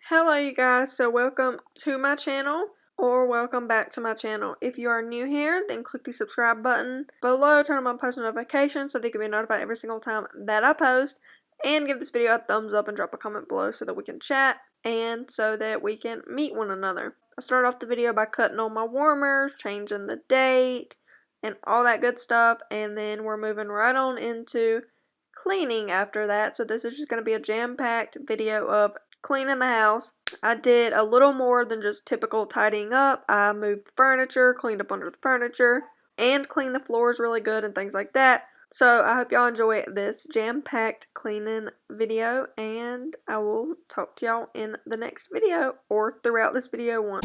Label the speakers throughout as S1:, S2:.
S1: Hello you guys, so welcome to my channel or welcome back to my channel. If you are new here, then click the subscribe button below, turn on my post notifications so that you can be notified every single time that I post, and give this video a thumbs up and drop a comment below so that we can chat and so that we can meet one another. I start off the video by cutting on my warmers, changing the date, and all that good stuff, and then we're moving right on into cleaning after that. So this is just going to be a jam-packed video of cleaning the house. I did a little more than just typical tidying up. I moved furniture, cleaned up under the furniture, and cleaned the floors really good and things like that. So I hope y'all enjoy this jam-packed cleaning video, and I will talk to y'all in the next video or throughout this video one.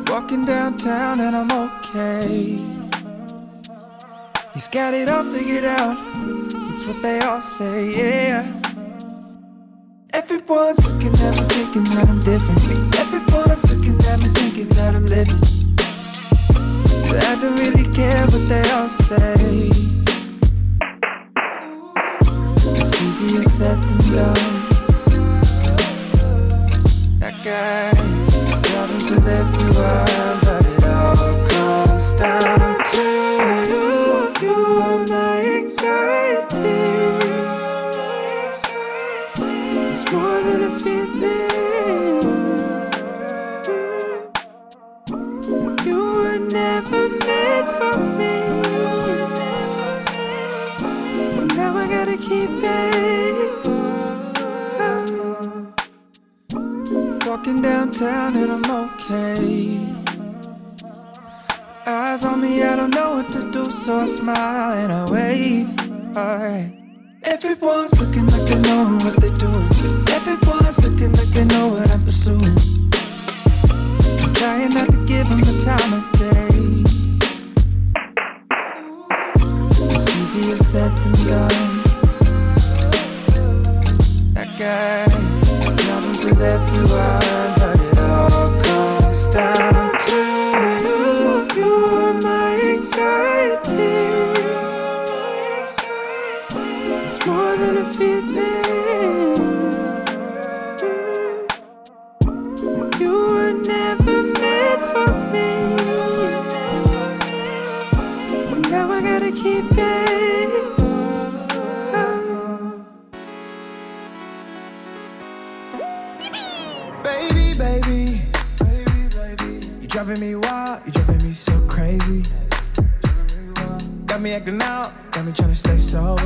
S2: Walking downtown and I'm okay. He's got it all figured out. It's what they all say, yeah. Everyone's looking at me thinking that I'm different. Everyone's looking at me thinking that I'm living. But I don't really care what they all say. It's easier said than done. That guy to everyone, but it all comes down to you. You are my anxiety. It's more than a feeling. You were never meant for me, but now I gotta keep it. Walking downtown and I'm okay. Eyes on me, I don't know what to do, so I smile and I wave. Alright. Everyone's looking like they know what they're doing. Everyone's looking like they know what I'm pursuing. I'm trying not to give them the time of day. It's easier said than done. That guy with everyone, but it all comes down to you. You are my anxiety. It's more than a feeling. You were never meant for me, but now I gotta keep it. Baby, you driving me wild, you driving me so crazy. Got me acting out, got me trying to stay sober.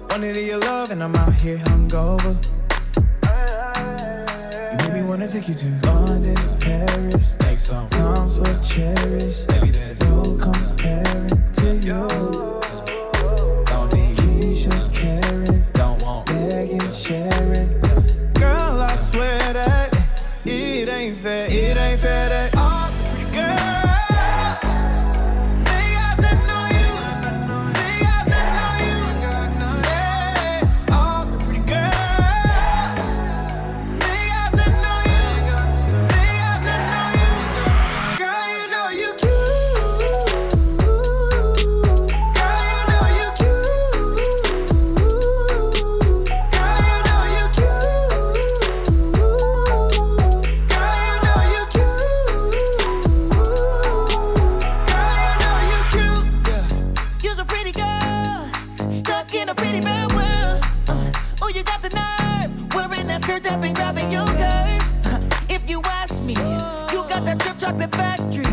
S2: Wanted your love and I'm out here hungover. You made me wanna take you to London, Paris. Times we'll cherish. No comparing to you. Don't need Keisha, Karen, don't want Megan, Sharon. Girl, I swear that it ain't fair that all the pretty girls, they got nothing on you, they got nothing on you, yeah. All the pretty girls, they got nothing on you, they got nothing on you. Girl, you know you cute. Girl, you know you cute. Girl, you know you cute.
S3: Up and grabbing your curves. If you ask me, you got that drip chocolate factory.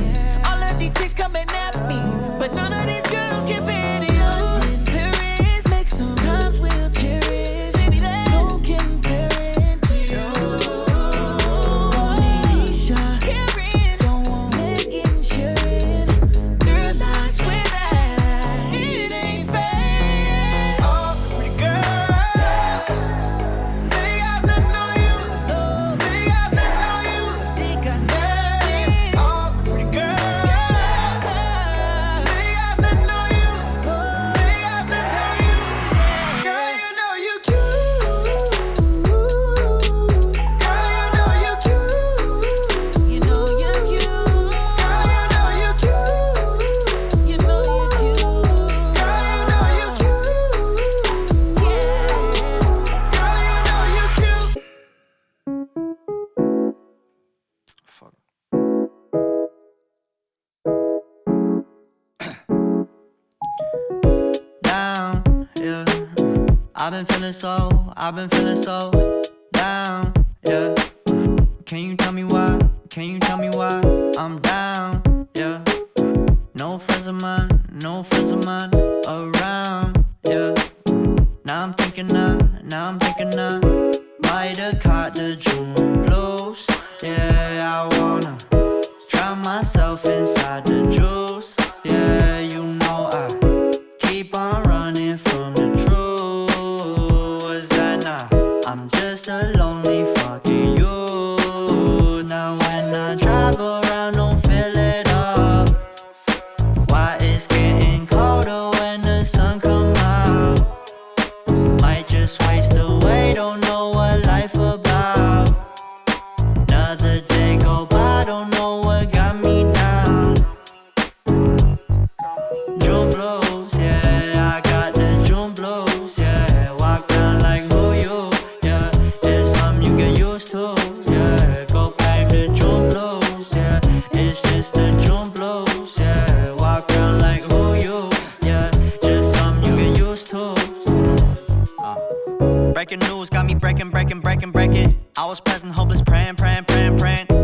S3: All of these chicks coming at me, but none of these girls can beat you. In Paris, make some times we'll cherish. Baby, there's no comparing to you. Don't need Keisha, Karen, don't want Megan, Sharon. Girl, I swear that it ain't fair. All the pretty girls, they got nothing on you. No, they got nothing on you. They got nothing. All the pretty girls. I've been feeling so down, yeah. Can you tell me why? Can you tell me why I'm down, yeah? No friends of mine around, yeah. Now I'm thinking I might have caught the June blues. Yeah, I wanna drown myself inside the juice. Yeah, you know I keep on running from the truth. Was that not? I'm just a lonely fucking you. Now when I drive around, don't feel it up. Why it's getting colder when the sun come out? Might just waste away, don't know what life about. Another day go by, don't know what got me down. June blues, yeah, I got the June blues, yeah. Walk around like who you, yeah. It's something you get used to, yeah. Go blame the June blues, yeah. It's just the June blues, yeah. Walk around like who you, yeah. Just something you get used to. Breaking news got me breaking. I was present, hopeless, praying.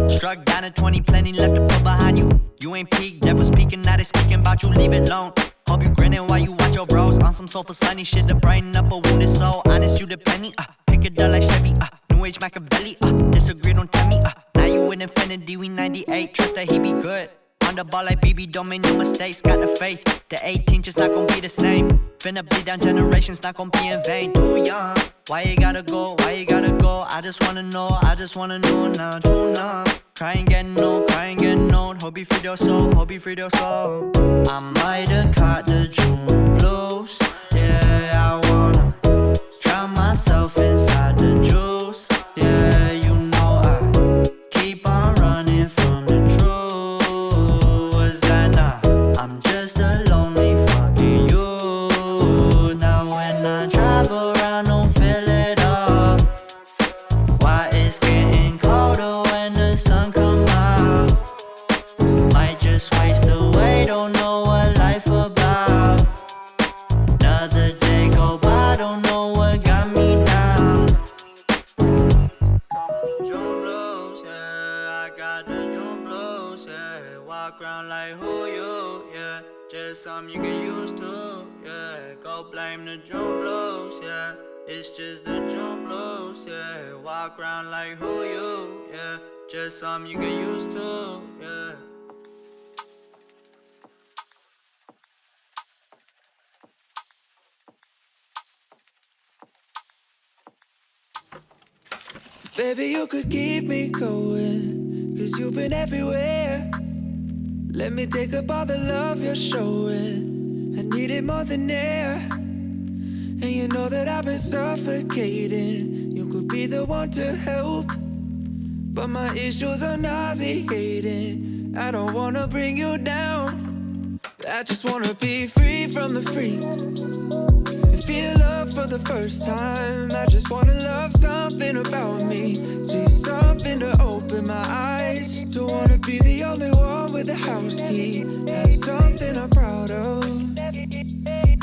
S3: Struck down at 20, plenty left to put behind you. You ain't peaked, devil's speaking, now they speaking about you, leave it alone. Hope you grinning while you watch your bros on some soulful sunny shit to brighten up a wounded soul. Honest, you the penny, pick it up like Chevy, New Age Machiavelli, disagree, don't tell me, now you in infinity, we 98, trust that he be good. On the ball like BB, don't make no mistakes, got the faith. The 18 just not gon' be the same. Finna bleed down generations, not gon' be in vain. Too young, why you gotta go, I just wanna know now, true now. Crying getting old, hope you freed your soul, I might have caught the June blues. Yeah, I wanna drown myself inside the juice. Yeah, you know I keep on running from the truth. Was that not? I'm just a lonely fucking you. Now when I drive around, don't feel it up. Why it's getting colder when the sun come out? Might just waste away, don't know what life about. Another day go by, don't know what got me down. June blues, yeah, I got the June blues, yeah. Walk around like who you, yeah. Just something you get used to, yeah. Go blame the June blues, yeah. It's just the June blues, yeah. Walk around like who you, yeah. Just something you get used to, yeah.
S2: Baby, you could keep me going, 'cause you've been everywhere. Let me take up all the love you're showing. I need it more than air. And you know that I've been suffocating. You could be the one to help, but my issues are nauseating. I don't wanna bring you down. I just wanna be free from the freak and feel love for the first time. I just wanna love something about me, see something to open my eyes. Don't wanna be the only one with the house key, have something I'm proud of.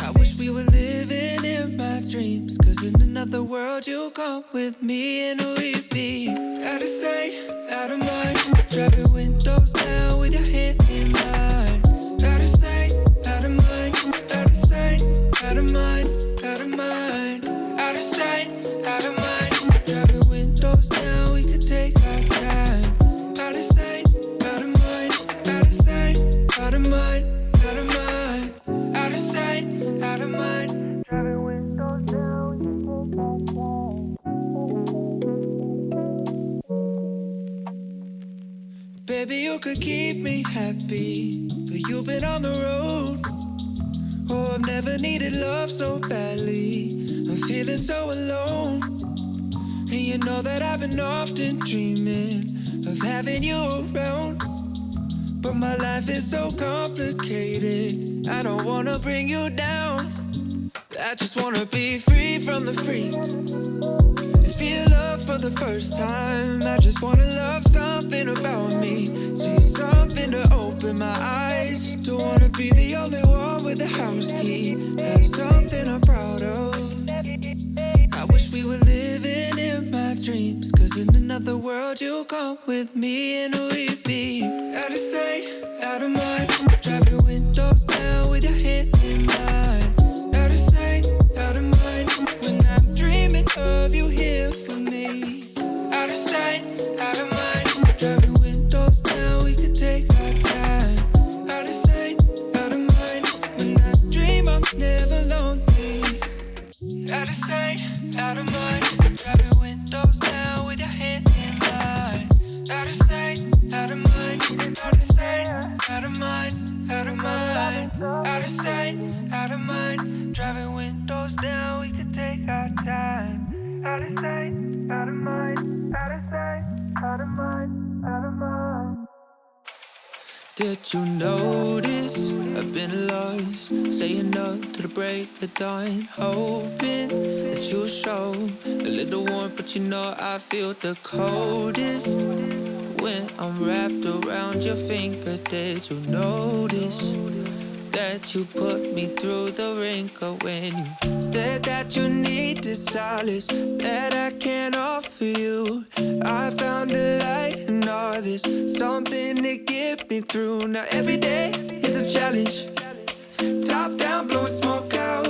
S2: I wish we were living in my dreams, 'cause in another world you'll come with me and we'd be out of sight, out of mind. Driving windows down with your hand in mine. Out of sight, out of mind, out of sight, out of mind, out of mind. Out of sight, out of mind. Driving windows down, we could take our time. Out of sight, out of mind, out of sight, out of mind, out of mind. Out of sight, out of mind. Driving windows down, we could take our time. Baby, you could keep me happy, but you've been on the road. Oh, I've never needed love so badly. I'm feeling so alone. And you know that I've been often dreaming of having you around. But my life is so complicated, I don't wanna bring you down. I just wanna be free from the freak and feel love for the first time. I just wanna love something about me, see something to open my eyes. Don't wanna be the only one with the house key, have something I'm proud of.
S3: we were living in my dreams. Cause in another world you come with me and we be out of sight, out of mind. Drive your windows down with your head in mine. Out of sight, out of mind. When I'm dreaming of you here for me. Out of sight, out of mind. Drive your windows down, we could take our time. Out of sight, out of mind. When I dream I'm never lonely. Out of sight, out of mind. Drive your windows down with your head in mine. Out of sight, out of mind. Out of sight, out of mind. Out of mind. Out of sight, out of mind. Driving windows down, we could take our time. Out of sight, out of mind. Out of sight, out of mind. Out of mind. Did you notice I've been lost, staying up to the break of dawn, hoping that you'll show a little warmth, but you know I feel the coldest when I'm wrapped around your finger. Did you notice that you put me through the wrinkle when you said that you needed solace that I can't offer you? I found the light in all this, something to get me through. Now every day is a challenge, top down, blowing smoke out.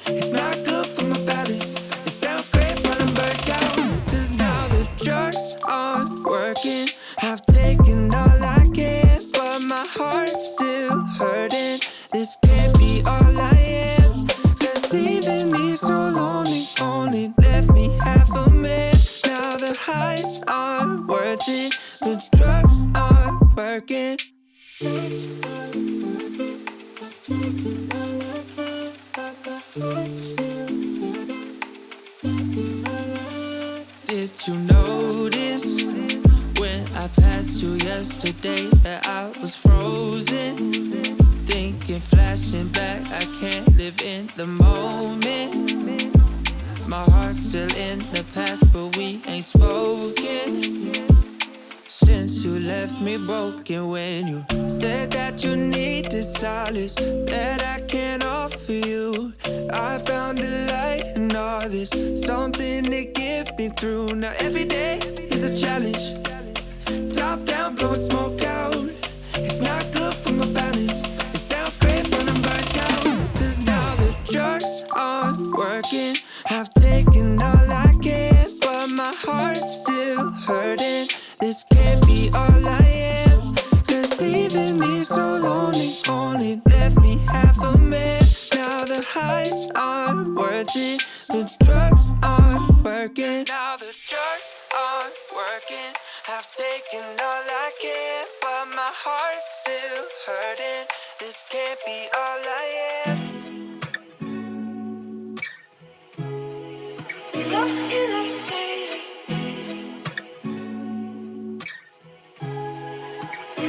S3: It's not good for my balance. It sounds great, but I'm burnt out. Cause now the drugs aren't working. I've taken all I can, but my heart's still hurting. This can't be all I am. Cause leaving me so lonely only left me half a man. Now the highs aren't worth it, the drugs aren't working. Did you notice when I passed you yesterday that I was frozen? Thinking, flashing back, I can't live in the moment. My heart's still in the past, but we ain't spoken since you left me broken. When you said that you needed solace that I can't offer you, I found the light in all this, something to get me through. Now every day is a challenge, top down, blowing smoke out. It's not good for my balance. It sounds great, but I'm burnt out. Cause now the drugs aren't working. I've taken all I can, but my heart's still hurting. This can't be all I am. Cause leaving me so lonely only left me half a man. Now the highs aren't worth it, the drugs aren't working. Now the drugs aren't working. I've taken all I can, but my heart's still hurting. This can't be all I am. Love you like crazy.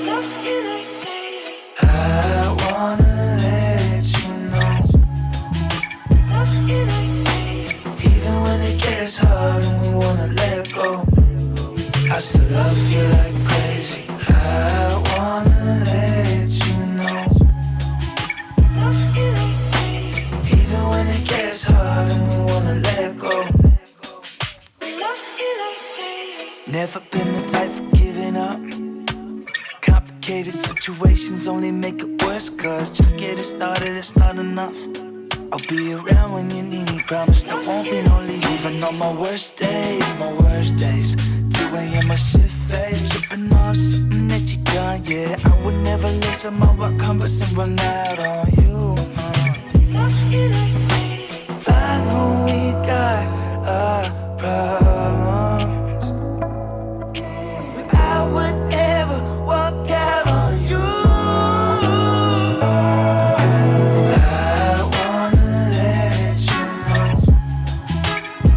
S3: Love you like crazy.
S2: I wanna let you know.
S3: Love you like crazy.
S2: Even when it gets hard and we wanna let go, I still love you like crazy. I wanna let you know.
S3: Love you like crazy.
S2: Even when it gets hard and we wanna let go.
S3: Love you like crazy.
S2: Never been the type for giving up. Complicated situations only make it worse, cause just getting started is not enough. I'll be around when you need me, promise there won't be no leave. Even on my worst days, 2 a.m. my shift face, tripping off something that you done, yeah. I would never listen my what compass and run out on you.
S3: Love you like crazy.
S2: I know we got our problems, but I would never walk out on you. I wanna let you know.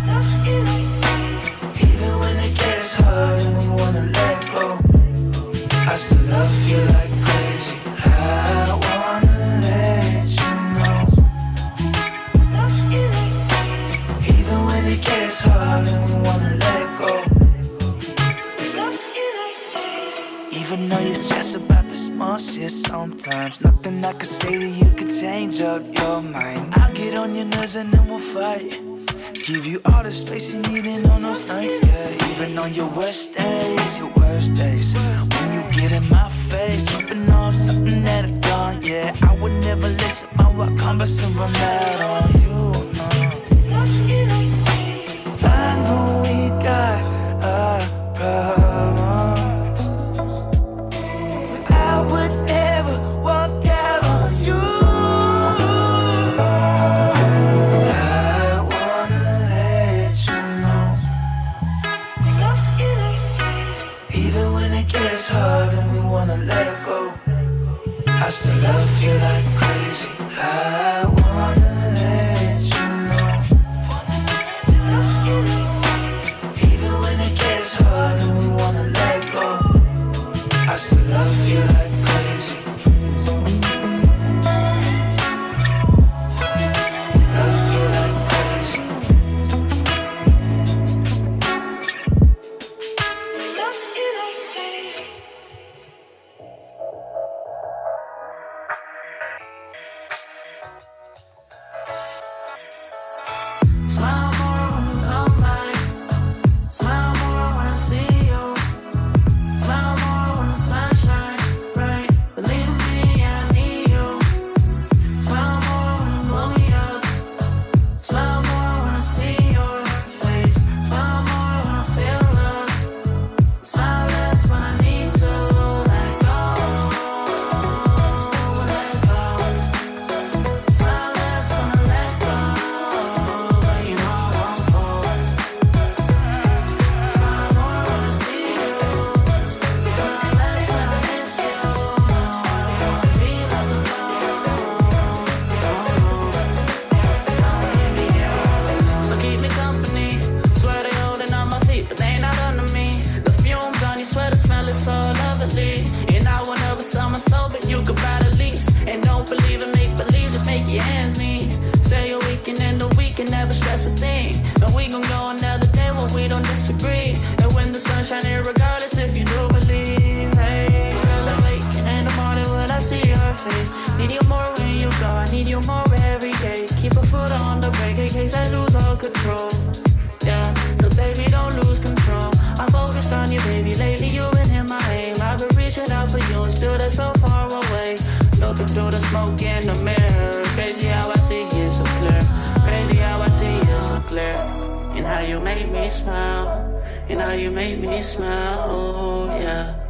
S3: Love you like crazy.
S2: Even when it gets hard and we wanna let go, I still love you like crazy. I wanna let you know.
S3: Love you like crazy.
S2: Even when it gets hard and we wanna let go.
S3: Love you like crazy.
S2: Even though you stress about the small shit sometimes, nothing I could say to you could change up your mind. I'll get on your nerves and then we'll fight. Give you all the space you need on those nights, yeah. Even on your worst days, when you get in my face, tripping on something that I've done, yeah. I would never listen, my rock converse and run out on you, no. I know we got problems, but I would never walk out on you. It's hard and we wanna let go. I still love you like crazy. I wanna let you know. Even when it gets hard and we wanna let go, I still love you like crazy. Love you like crazy. Love you like crazy.
S3: Smile more when you come by. Smile more when I see you. Smile more when the sun shines bright. Believe me, I need you. Smile more when you blow me up. Smile more when I see your face. Smile more when I feel love. Smile less when I need to let go. Let go. Smile less when I let go. But you know I won't fall. Smile more when I see you. Smile less when I miss you. No, I don't wanna be left alone. Don't leave me here all alone. So keep me company. Swear they holding on my feet, but they not under me. The fumes on your sweater smell is so lovely. And I will never sell my soul, but you could buy the lease. And don't believe in make believe, just make your ends meet. Say a weekend and the weekend, never stress a thing. And we gon' go another day when we don't disagree. And when the sun shining, regardless if you do believe. Hey, still awake in the morning when I see your face. Need you more when you go, I need you more every day. Keep a foot on the brake in case I lose all control. Yeah, so baby, don't lose control. I'm focused on you, baby. Lately you've been in my aim. I've been reaching out for you and still they're so far away. Looking through the smoke in the mirror. Crazy how I see you so clear. Crazy how I see you so clear. And how you make me smile. And how you make me smile, oh yeah.